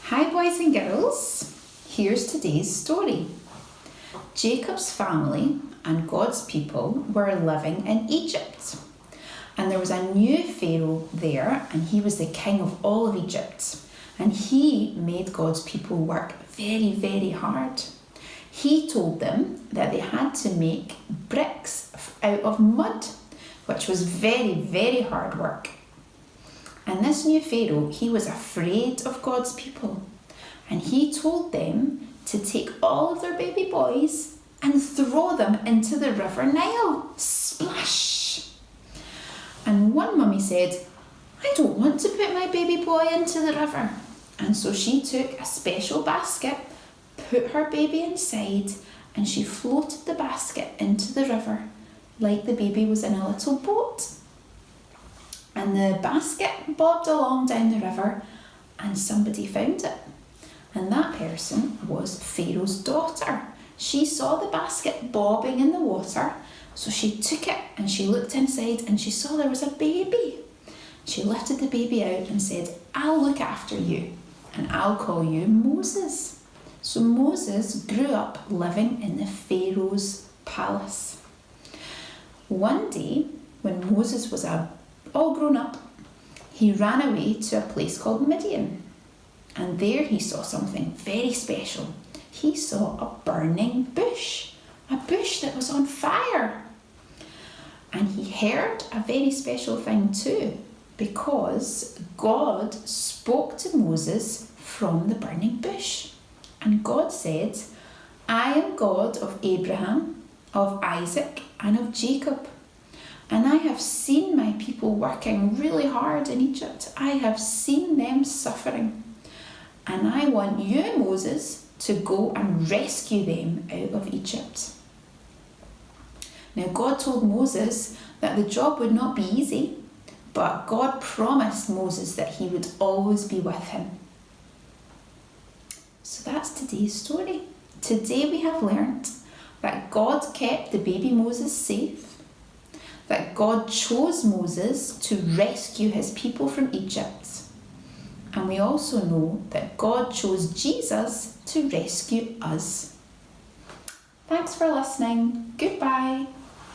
Hi boys and girls, here's today's story. Jacob's family and God's people were living in Egypt. And there was a new Pharaoh there, and he was the king of all of Egypt. And he made God's people work very, very hard. He told them that they had to make bricks out of mud, which was very, very hard work. And this new Pharaoh, he was afraid of God's people. And he told them to take all of their baby boys and throw them into the River Nile. Splash! And one mummy said, I don't want to put my baby boy into the river. And so she took a special basket, put her baby inside, and she floated the basket into the river like the baby was in a little boat. And the basket bobbed along down the river, and somebody found it. And that person was Pharaoh's daughter. She saw the basket bobbing in the water, so she took it and she looked inside and she saw there was a baby. She lifted the baby out and said, I'll look after you and I'll call you Moses. So Moses grew up living in the Pharaoh's palace. One day, when Moses was all grown up, he ran away to a place called Midian. And there he saw something very special. He saw a burning bush, a bush that was on fire. And he heard a very special thing too, because God spoke to Moses from the burning bush. And God said, I am God of Abraham, of Isaac, and of Jacob. And I have seen my people working really hard in Egypt. I have seen them suffering. And I want you, Moses, to go and rescue them out of Egypt. Now, God told Moses that the job would not be easy, but God promised Moses that he would always be with him. So that's today's story. Today we have learnt that God kept the baby Moses safe, that God chose Moses to rescue his people from Egypt. And we also know that God chose Jesus to rescue us. Thanks for listening. Goodbye.